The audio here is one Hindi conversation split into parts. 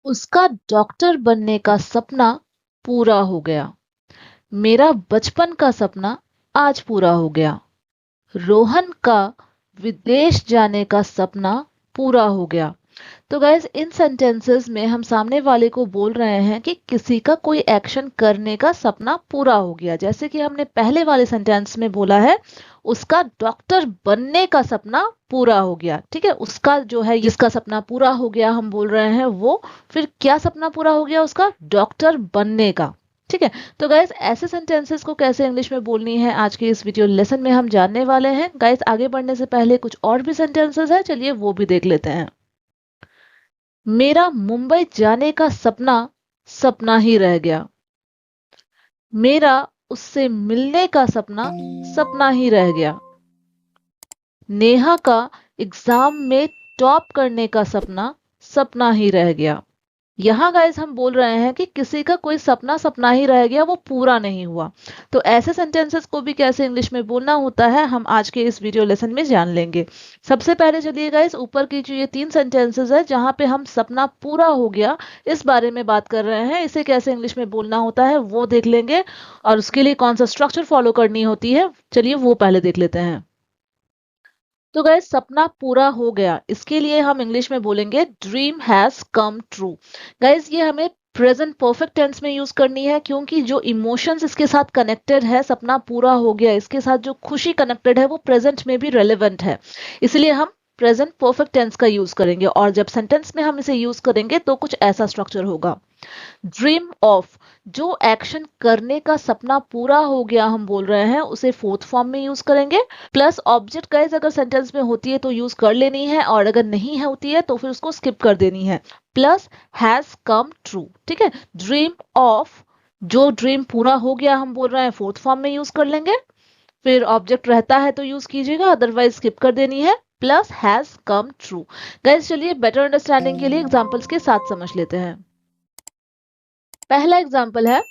उसका डॉक्टर बनने का सपना पूरा हो गया। मेरा बचपन का सपना आज पूरा हो गया। रोहन का विदेश जाने का सपना पूरा हो गया। तो गाइज इन सेंटेंसेस में हम सामने वाले को बोल रहे हैं कि किसी का कोई एक्शन करने का सपना पूरा हो गया। जैसे कि हमने पहले वाले सेंटेंस में बोला है, उसका डॉक्टर बनने का सपना पूरा हो गया। ठीक है, उसका जो है जिसका सपना पूरा हो गया हम बोल रहे हैं वो, फिर क्या सपना पूरा हो गया उसका? डॉक्टर बनने का। ठीक है, तो गाइस ऐसे सेंटेंसेस को कैसे इंग्लिश में बोलनी है आज के इस वीडियो लेसन में हम जानने वाले हैं। गाइस आगे बढ़ने से पहले कुछ और भी सेंटेंसेस है, चलिए वो भी देख लेते हैं। मेरा मुंबई जाने का सपना सपना ही रह गया। मेरा उससे मिलने का सपना सपना ही रह गया। नेहा का एग्जाम में टॉप करने का सपना सपना ही रह गया। यहाँ गाइस हम बोल रहे हैं कि किसी का कोई सपना सपना ही रह गया, वो पूरा नहीं हुआ। तो ऐसे सेंटेंसेस को भी कैसे इंग्लिश में बोलना होता है हम आज के इस वीडियो लेसन में जान लेंगे। सबसे पहले चलिए गाइस ऊपर की जो ये 3 सेंटेंसेस है जहाँ पे हम सपना पूरा हो गया इस बारे में बात कर रहे हैं, इसे कैसे इंग्लिश में बोलना होता है वो देख लेंगे। और उसके लिए कौन सा स्ट्रक्चर फॉलो करनी होती है चलिए वो पहले देख लेते हैं। तो गाइस सपना पूरा हो गया, इसके लिए हम इंग्लिश में बोलेंगे dream has come true. Guys ये हमें प्रेजेंट परफेक्ट टेंस में यूज करनी है क्योंकि जो इमोशंस इसके साथ कनेक्टेड है, सपना पूरा हो गया इसके साथ जो खुशी कनेक्टेड है वो प्रेजेंट में भी रेलेवेंट है। इसलिए हम प्रेजेंट परफेक्ट टेंस का यूज करेंगे और जब सेंटेंस में हम इसे यूज करेंगे तो कुछ ऐसा स्ट्रक्चर होगा। ड्रीम ऑफ, जो एक्शन करने का सपना पूरा हो गया हम बोल रहे हैं उसे फोर्थ फॉर्म में यूज करेंगे। प्लस ऑब्जेक्ट गाइस अगर सेंटेंस में होती है तो यूज कर लेनी है और अगर नहीं है होती है तो फिर उसको स्किप कर देनी है। Plus has come true. ठीक है, ड्रीम ऑफ, जो ड्रीम पूरा हो गया हम बोल रहे हैं फोर्थ फॉर्म में यूज कर लेंगे। फिर ऑब्जेक्ट रहता है तो यूज कीजिएगा, अदरवाइज स्किप कर देनी है। Plus has come true. Guys चलिए बेटर अंडरस्टैंडिंग के लिए एग्जांपल्स के साथ समझ लेते हैं। पहला एग्जाम्पल है,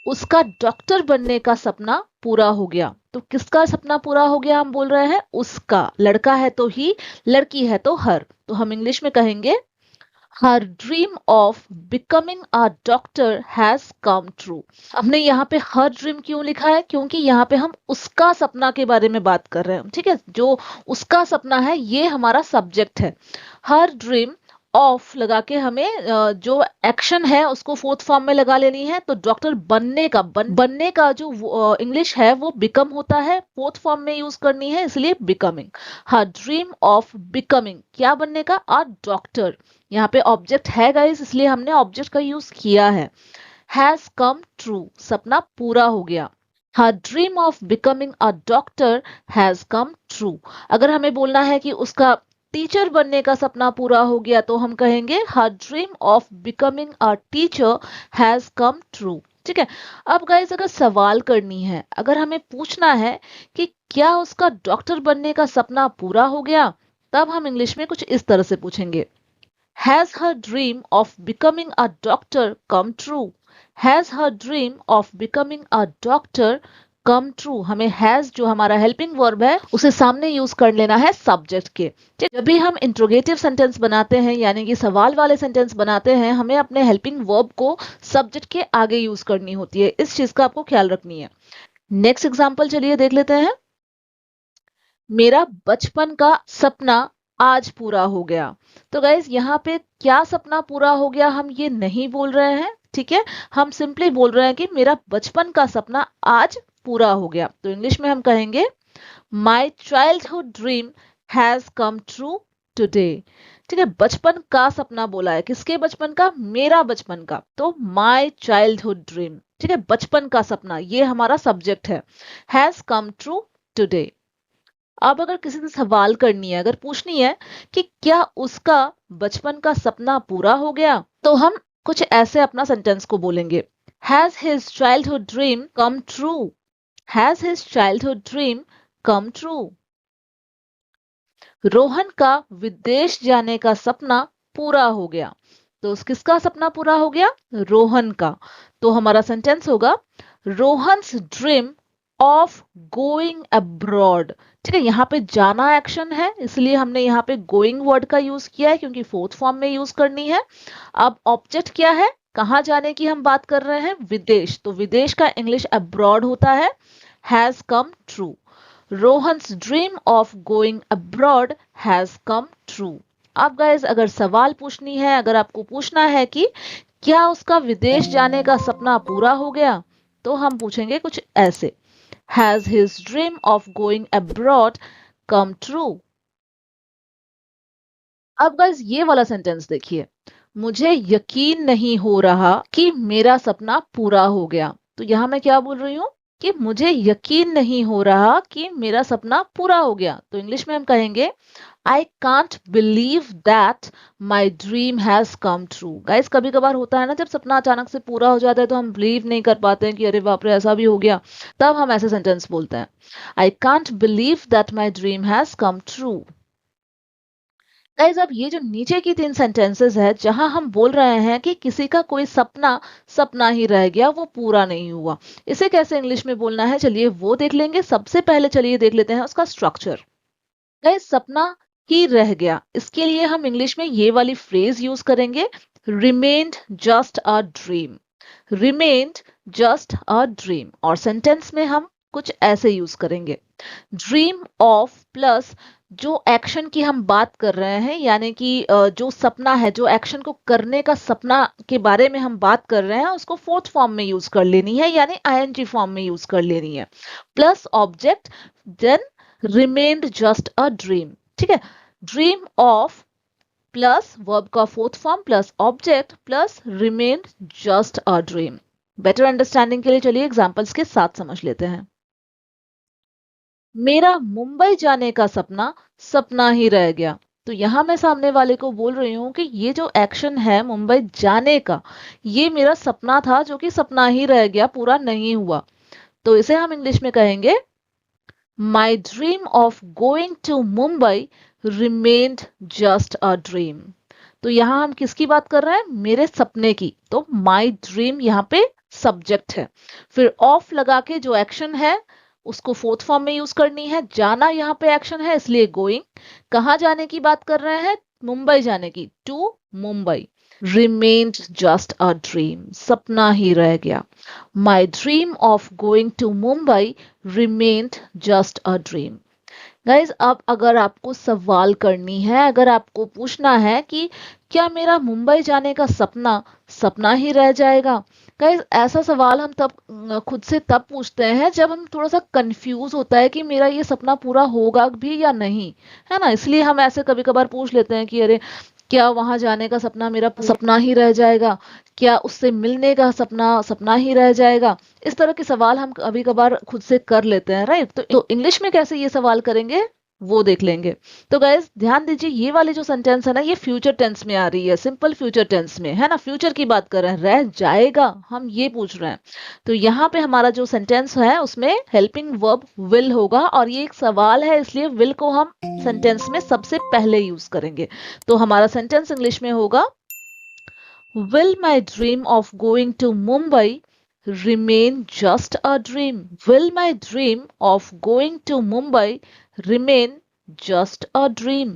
उसका डॉक्टर बनने का सपना पूरा हो गया। तो किसका सपना पूरा हो गया हम बोल रहे हैं? उसका। लड़का है तो ही, लड़की है तो हर। तो हम इंग्लिश में कहेंगे her dream of becoming a doctor has come true. हमने यहाँ पे हर ड्रीम क्यों लिखा है? क्योंकि यहाँ पे हम उसका सपना के बारे में बात कर रहे हैं। ठीक है, जो उसका सपना है ये हमारा सब्जेक्ट है। हर ड्रीम ऑफ लगा के हमें जो एक्शन है उसको फोर्थ फॉर्म में लगा लेनी है। तो डॉक्टर बनने का बनने का जो इंग्लिश है वो बिकम होता है, फोर्थ फॉर्म में यूज करनी है इसलिए becoming. Her dream of becoming, क्या बनने का? A doctor. यहाँ पे ऑब्जेक्ट है गाइस इसलिए हमने ऑब्जेक्ट का यूज किया है। हैज कम ट्रू, सपना पूरा हो गया। Her dream of becoming a doctor has come true. अगर हमें बोलना है कि उसका टीचर बनने का सपना पूरा हो गया तो हम कहेंगे her dream of becoming a teacher has come true. ठीक है, अब गाइस अगर सवाल करनी है, अगर हमें पूछना है कि क्या उसका डॉक्टर बनने का सपना पूरा हो गया, तब हम इंग्लिश में कुछ इस तरह से पूछेंगे, Has her dream of becoming a doctor come true? Has her dream of becoming a doctor come true? हमें has जो हमारा हेल्पिंग वर्ब है उसे सामने यूज कर लेना है सब्जेक्ट के। ठीक, जब भी हम इंट्रोगेटिव सेंटेंस बनाते हैं यानी कि सवाल वाले सेंटेंस बनाते हैं हमें अपने हेल्पिंग वर्ब को सब्जेक्ट के आगे यूज करनी होती है, इस चीज का आपको ख्याल रखनी है। नेक्स्ट एग्जाम्पल चलिए देख लेते हैं। मेरा बचपन का सपना आज पूरा हो गया। तो गाइज यहाँ पे क्या सपना पूरा हो गया हम ये नहीं बोल रहे हैं। ठीक है, हम सिंपली बोल रहे हैं कि मेरा बचपन का सपना आज पूरा हो गया। तो इंग्लिश में हम कहेंगे my childhood dream has come true today. ठीक है, बचपन का सपना बोला है, किसके बचपन का? मेरा बचपन का। तो माई चाइल्डहुड ड्रीम, ठीक है, बचपन का सपना ये हमारा सब्जेक्ट है। Has come true today. अब अगर किसी से सवाल करनी है, अगर पूछनी है कि क्या उसका बचपन का सपना पूरा हो गया, तो हम कुछ ऐसे अपना सेंटेंस को बोलेंगे, has his childhood dream come true? Has his childhood dream come true? Rohan का विदेश जाने का सपना पूरा हो गया। तो किसका सपना पूरा हो गया? रोहन का। तो हमारा सेंटेंस होगा Rohan's dream of going abroad. ठीक है, यहाँ पे जाना एक्शन है, इसलिए हमने यहाँ पे गोइंग वर्ड का यूज किया है क्योंकि फोर्थ फॉर्म में यूज करनी है। अब ऑब्जेक्ट क्या है, कहाँ जाने की हम बात कर रहे हैं, विदेश, तो विदेश का इंग्लिश अब्रॉड होता है, has come true. Rohan's dream of going abroad has come true. अब गाइज अगर सवाल पूछनी है, अगर आपको पूछना है कि क्या उसका विदेश जाने का सपना पूरा हो गया, तो हम पूछेंगे कुछ ऐसे, has his dream of going abroad come true. अब गाइज ये वाला सेंटेंस देखिए, मुझे यकीन नहीं हो रहा कि मेरा सपना पूरा हो गया। तो यहां मैं क्या बोल रही हूं कि मुझे यकीन नहीं हो रहा कि मेरा सपना पूरा हो गया। तो इंग्लिश में हम कहेंगे I can't believe that my dream has come true. Guys कभी कभार होता है ना, जब सपना अचानक से पूरा हो जाता है तो हम बिलीव नहीं कर पाते हैं कि अरे बाप रे ऐसा भी हो गया, तब हम ऐसे सेंटेंस बोलते हैं, I can't believe that my dream has come true. Guys अब ये जो नीचे की तीन सेंटेंसेस है जहां हम बोल रहे हैं कि किसी का कोई सपना सपना ही रह गया, वो पूरा नहीं हुआ, इसे कैसे इंग्लिश में बोलना है, चलिए वो देख लेंगे। सबसे पहले चलिए देख लेते हैं उसका स्ट्रक्चर। गाइस सपना ही रह गया, इसके लिए हम इंग्लिश में ये वाली फ्रेज यूज करेंगे, remained just a dream. Remained just a dream, और सेंटेंस में हम कुछ ऐसे यूज करेंगे, ड्रीम ऑफ प्लस जो एक्शन की हम बात कर रहे हैं, यानी कि जो सपना है, जो एक्शन को करने का सपना के बारे में हम बात कर रहे हैं, उसको फोर्थ फॉर्म में यूज कर लेनी है, यानी आईएनजी फॉर्म में यूज कर लेनी है, plus object, then remained just a dream. ठीक है, ड्रीम ऑफ प्लस वर्ब का fourth form plus object plus remained just a dream. Better understanding के लिए चलिए एग्जांपल्स के साथ समझ लेते हैं। मेरा मुंबई जाने का सपना सपना ही रह गया। तो यहां मैं सामने वाले को बोल रही हूं कि ये जो एक्शन है मुंबई जाने का, ये मेरा सपना था जो कि सपना ही रह गया, पूरा नहीं हुआ। तो इसे हम इंग्लिश में कहेंगे My dream of going to Mumbai remained just a dream। तो यहां हम किसकी बात कर रहे हैं, मेरे सपने की, तो my dream यहाँ पे सब्जेक्ट है, फिर ऑफ लगा के जो एक्शन है उसको फोर्थ फॉर्म में यूज करनी है, जाना यहाँ पे एक्शन है इसलिए गोइंग, कहाँ जाने की बात कर रहे हैं, मुंबई जाने की, to Mumbai, remained just a dream, सपना ही रह गया। My dream of going to Mumbai remained just a dream। Guys अब अगर आपको सवाल करनी है, अगर आपको पूछना है कि क्या मेरा मुंबई जाने का सपना सपना ही रह जाएगा, गाइज ऐसा सवाल हम तब खुद से तब पूछते हैं जब हम थोड़ा सा कंफ्यूज होता है कि मेरा ये सपना पूरा होगा भी या नहीं, है ना। इसलिए हम ऐसे कभी कभार पूछ लेते हैं कि अरे क्या वहां जाने का सपना मेरा सपना ही रह जाएगा, क्या उससे मिलने का सपना सपना ही रह जाएगा। इस तरह के सवाल हम कभी कभार खुद से कर लेते हैं, राइट। तो इंग्लिश में कैसे ये सवाल करेंगे वो देख लेंगे। तो गाइज ध्यान दीजिए, ये वाली जो सेंटेंस है ना, ये फ्यूचर टेंस में आ रही है, सिंपल फ्यूचर टेंस में है ना, फ्यूचर की बात कर रहे हैं, रह जाएगा हम ये पूछ रहे हैं। तो यहाँ पे हमारा जो सेंटेंस है उसमें हेल्पिंग वर्ब विल होगा, और ये एक सवाल है इसलिए विल को हम सेंटेंस में सबसे पहले यूज करेंगे। तो हमारा सेंटेंस इंग्लिश में होगा, Will my dream of going to Mumbai remain just a dream? Will my dream of going to Mumbai remain just a dream?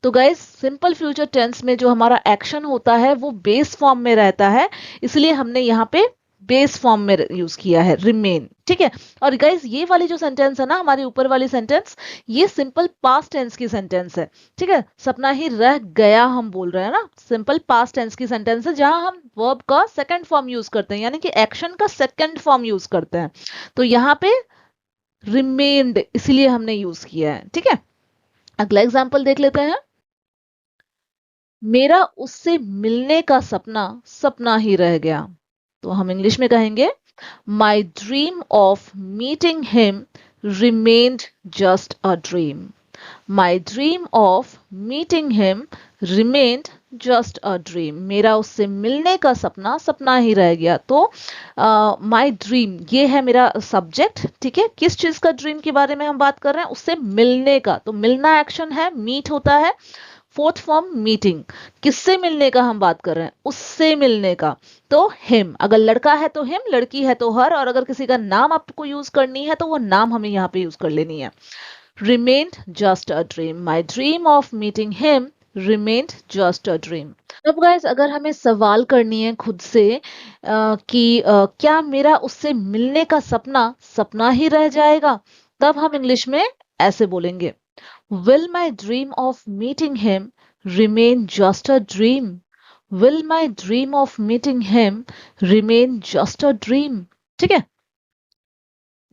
तो गाइस सिंपल फ्यूचर टेंस में जो हमारा एक्शन होता है वो बेस फॉर्म में रहता है, इसलिए हमने यहाँ पे बेस फॉर्म में यूज किया है रिमेन। ठीक है, और गाइस ये वाली जो सेंटेंस है ना, हमारी ऊपर वाली सेंटेंस, ये सिंपल पास्ट टेंस की सेंटेंस है। ठीक है, सपना ही रह गया हम बोल रहे हैं ना, सिंपल पास्ट टेंस की सेंटेंस है जहां हम वर्ब का सेकंड फॉर्म यूज करते हैं, यानी कि एक्शन का सेकंड फॉर्म यूज करते हैं। तो यहाँ पे रिमेन्ड इसलिए हमने यूज किया है। ठीक है, अगला एग्जाम्पल देख लेते हैं, मेरा उससे मिलने का सपना सपना ही रह गया। तो हम इंग्लिश में कहेंगे, माई dream of meeting him remained just a dream. My dream of meeting him remained just a dream. मेरा उससे मिलने का सपना सपना ही रह गया। तो माई ड्रीम ये है मेरा सब्जेक्ट। ठीक है, किस चीज का ड्रीम के बारे में हम बात कर रहे हैं, उससे मिलने का, तो मिलना एक्शन है, मीट होता है, फोर्थ फॉर्म मीटिंग, किससे मिलने का हम बात कर रहे हैं, उससे मिलने का, तो हिम। अगर लड़का है तो हिम, लड़की है तो हर, और अगर किसी का नाम आपको यूज करनी है तो वो नाम हमें यहाँ पे यूज कर लेनी है। remained just a dream, my dream of meeting him remained just a dream। अब गाइस अगर हमें सवाल करनी है खुद से कि क्या मेरा उससे मिलने का सपना सपना ही रह जाएगा, तब हम इंग्लिश में ऐसे बोलेंगे, will my dream of meeting him remain just a dream, will my dream of meeting him remain just a dream। ठीक है।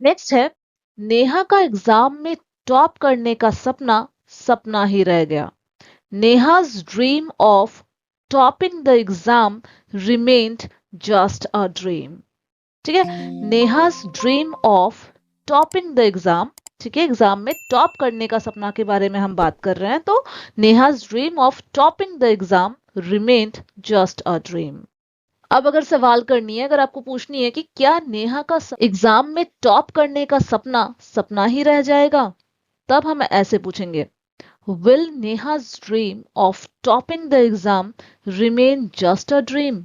नेक्स्ट है, नेहा का एग्जाम में टॉप करने का सपना सपना ही रह गया। Neha's dream of topping the exam remained just a dream. ठीक है, Neha's dream of topping the exam, ठीक है, एग्जाम में टॉप करने का सपना के बारे में हम बात कर रहे हैं, तो Neha's dream of topping the exam remained just a dream. अब अगर सवाल करनी है, अगर आपको पूछनी है कि क्या नेहा का एग्जाम में टॉप करने का सपना सपना ही रह जाएगा, तब हम ऐसे पूछेंगे, will Neha's dream of topping the exam remain just a dream,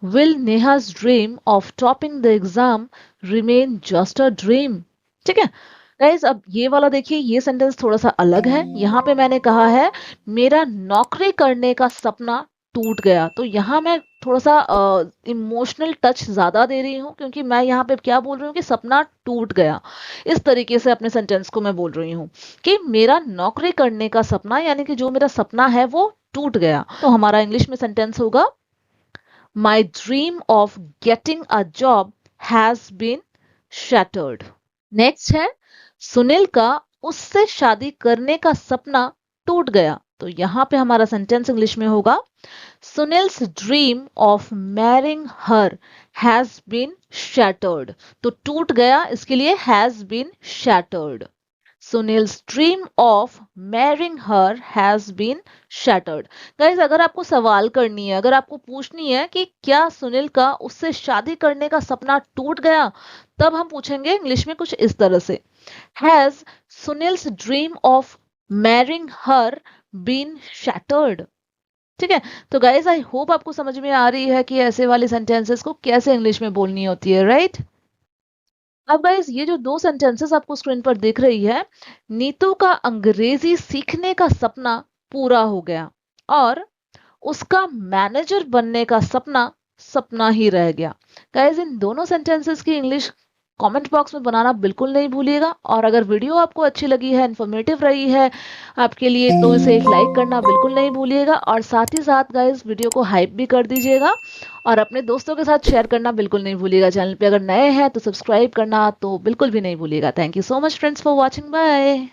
will Neha's dream of topping the exam remain just a dream. ठीक है गाइज, अब ये वाला देखिए, ये सेंटेंस थोड़ा सा अलग है। यहाँ पे मैंने कहा है मेरा नौकरी करने का सपना टूट गया, तो यहाँ मैं थोड़ा सा इमोशनल टच ज्यादा दे रही हूँ, क्योंकि मैं यहाँ पे क्या बोल रही हूँ कि सपना टूट गया। इस तरीके से अपने सेंटेंस को मैं बोल रही हूँ कि मेरा नौकरी करने का सपना, यानी कि जो मेरा सपना है वो टूट गया। तो हमारा इंग्लिश में सेंटेंस होगा, my dream of getting a job has been shattered. Next है, सुनील का उससे शादी करने का सपना टूट गया, तो यहां पे हमारा सेंटेंस इंग्लिश में होगा, Sunil's dream of marrying her has been shattered. तो टूट गया, इसके लिए has been shattered. Sunil's dream of marrying her has been shattered. Guys अगर आपको सवाल करनी है, अगर आपको पूछनी है कि क्या सुनील का उससे शादी करने का सपना टूट गया, तब हम पूछेंगे इंग्लिश में कुछ इस तरह से, has Sunil's dream of marrying her been shattered. ठीक है, तो गाइज आई होप आपको समझ में आ रही है कि ऐसे वाले सेंटेंसेस को कैसे इंग्लिश में बोलनी होती है, राइट। अब गाइस ये जो दो सेंटेंसेस आपको स्क्रीन पर दिख रही है, नीतू का अंग्रेजी सीखने का सपना पूरा हो गया और उसका मैनेजर बनने का सपना सपना ही रह गया। गाइस इन दोनों सेंटेंसेस की इंग्लिश कमेंट बॉक्स में बनाना बिल्कुल नहीं भूलिएगा, और अगर वीडियो आपको अच्छी लगी है, इन्फॉर्मेटिव रही है आपके लिए, तो इसे एक लाइक करना बिल्कुल नहीं भूलिएगा, और साथ ही साथ गाइस वीडियो को हाइप भी कर दीजिएगा और अपने दोस्तों के साथ शेयर करना बिल्कुल नहीं भूलिएगा। चैनल पे अगर नए हैं तो सब्सक्राइब करना तो बिल्कुल भी नहीं भूलिएगा। Thank you so much friends for watching, bye.